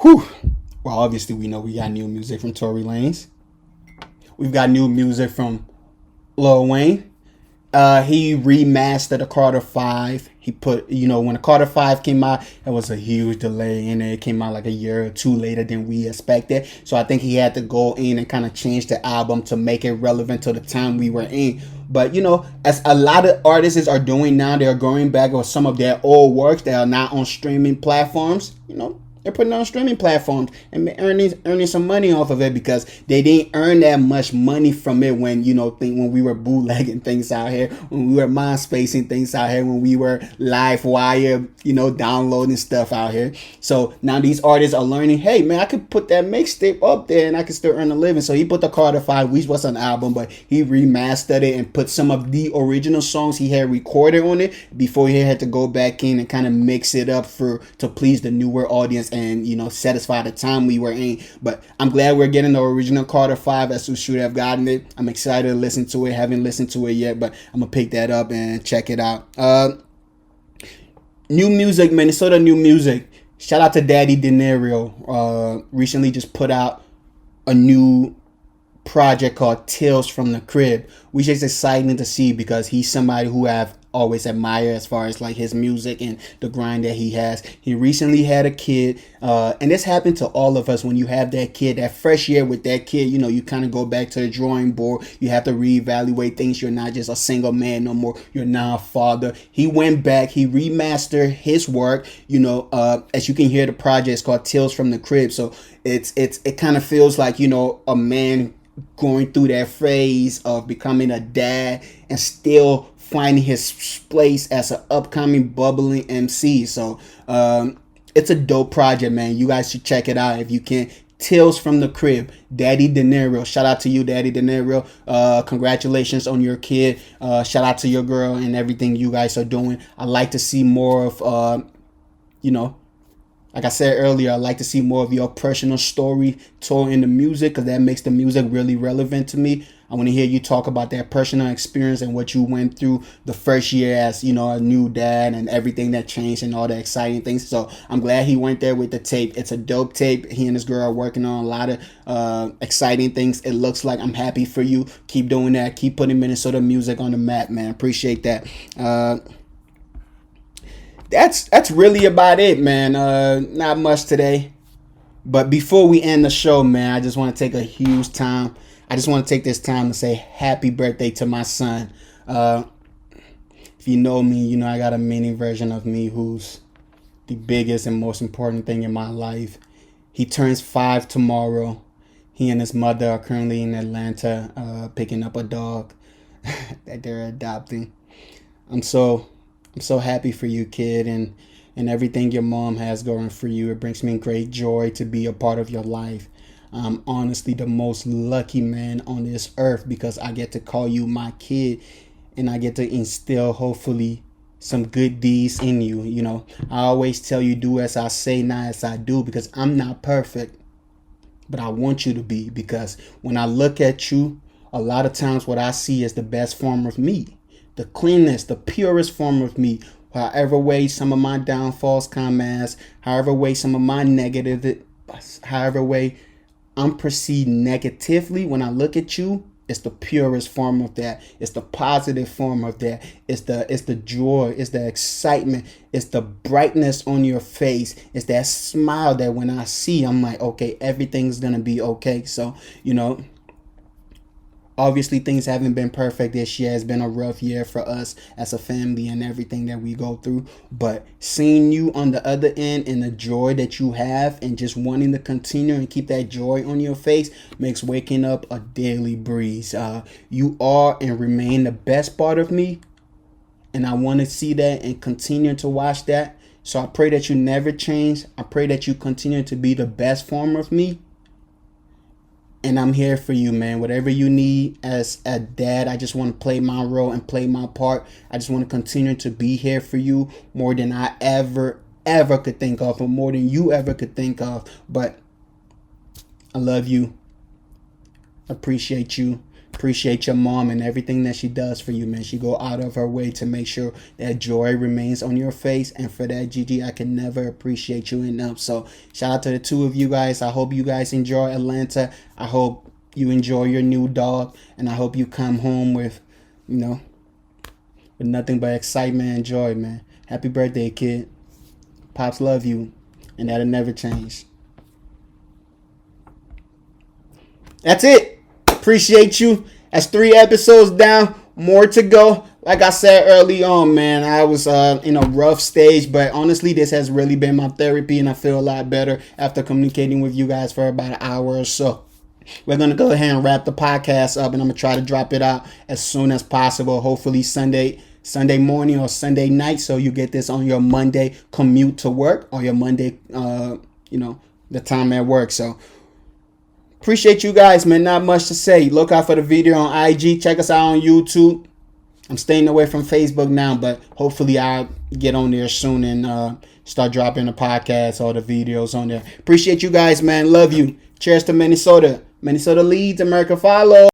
Whew. Well, obviously we know we got new music from Tory Lanez. We've got new music from Lil Wayne. He remastered the Carter 5. He put, when the Carter 5 came out, it was a huge delay and it came out like a year or two later than we expected. So I think he had to go in and kind of change the album to make it relevant to the time we were in. But, as a lot of artists are doing now, they're going back with some of their old works that are not on streaming platforms, they're putting it on streaming platforms and earning some money off of it because they didn't earn that much money from it when when we were bootlegging things out here, when we were MySpacing things out here, when we were live wire, downloading stuff out here. So now these artists are learning, hey man, I could put that mixtape up there and I can still earn a living. So he put the Carter 5, which was an album, but he remastered it and put some of the original songs he had recorded on it before he had to go back in and kind of mix it up to please the newer audience and satisfy the time we were in. But I'm glad we're getting the original Carter 5 as we should have gotten it. I'm excited to listen to it. Haven't listened to it yet, but I'm gonna pick that up and check it out. New music, Minnesota new music. Shout out to Daddy Dinero. Recently just put out a new project called Tales from the Crib, which is exciting to see because he's somebody who I've always admired as far as like his music and the grind that he has. He recently had a kid, and this happened to all of us when you have that kid, that first year with that kid, you kind of go back to the drawing board. You have to reevaluate things. You're not just a single man no more. You're now a father. He went back, he remastered his work, as you can hear, the project is called Tales from the Crib. So it kind of feels like, a man going through that phase of becoming a dad and still finding his place as an upcoming bubbling MC. So it's a dope project, man. You guys should check it out if you can. Tales from the Crib, Daddy Dinero. Shout out to you, Daddy Dinero. Congratulations on your kid. Shout out to your girl and everything you guys are doing. I like to see more of like I said earlier, I like to see more of your personal story told in the music because that makes the music really relevant to me. I want to hear you talk about that personal experience and what you went through the first year as, a new dad and everything that changed and all the exciting things. So I'm glad he went there with the tape. It's a dope tape. He and his girl are working on a lot of exciting things. It looks like. I'm happy for you. Keep doing that. Keep putting Minnesota music on the map, man. Appreciate that. That's really about it, man. Not much today. But before we end the show, man, I just want to take a huge time. I just want to take this time to say happy birthday to my son. If you know me, I got a mini version of me who's the biggest and most important thing in my life. He turns 5 tomorrow. He and his mother are currently in Atlanta picking up a dog that they're adopting. I'm so happy for you, kid, and everything your mom has going for you. It brings me great joy to be a part of your life. I'm honestly the most lucky man on this earth because I get to call you my kid and I get to instill, hopefully, some good deeds in you. I always tell you, do as I say, not as I do, because I'm not perfect, but I want you to be, because when I look at you, a lot of times what I see is the best form of me, the cleanest, the purest form of me. However way some of my downfalls come as, however way some of my negative, however way I'm perceived negatively when I look at you, it's the purest form of that. It's the positive form of that. It's the joy. It's the excitement. It's the brightness on your face. It's that smile that when I see, I'm like, okay, everything's gonna be okay. So, obviously, things haven't been perfect this year. It's been a rough year for us as a family and everything that we go through. But seeing you on the other end and the joy that you have and just wanting to continue and keep that joy on your face makes waking up a daily breeze. You are and remain the best part of me. And I want to see that and continue to watch that. So I pray that you never change. I pray that you continue to be the best form of me. And I'm here for you, man. Whatever you need as a dad, I just want to play my role and play my part. I just want to continue to be here for you more than I ever could think of, or more than you ever could think of. But I love you. Appreciate you. appreciate your mom and everything that she does for you, man. She go out of her way to make sure that joy remains on your face. And for that, Gigi, I can never appreciate you enough. So shout out to the two of you guys. I hope you guys enjoy Atlanta. I hope you enjoy your new dog. And I hope you come home with, with nothing but excitement and joy, man. Happy birthday, kid. Pops love you. And that'll never change. That's it. Appreciate you. That's 3 episodes down. More to go. Like I said early on, man, I was in a rough stage, but honestly, this has really been my therapy, and I feel a lot better after communicating with you guys for about an hour or so. We're going to go ahead and wrap the podcast up, and I'm going to try to drop it out as soon as possible. Hopefully Sunday morning or Sunday night, so you get this on your Monday commute to work or your Monday, the time at work. So appreciate you guys, man. Not much to say. Look out for the video on IG. Check us out on YouTube. I'm staying away from Facebook now, but hopefully I'll get on there soon and start dropping the podcast or the videos on there. Appreciate you guys, man. Love you. Cheers to Minnesota. Minnesota leads. America follows.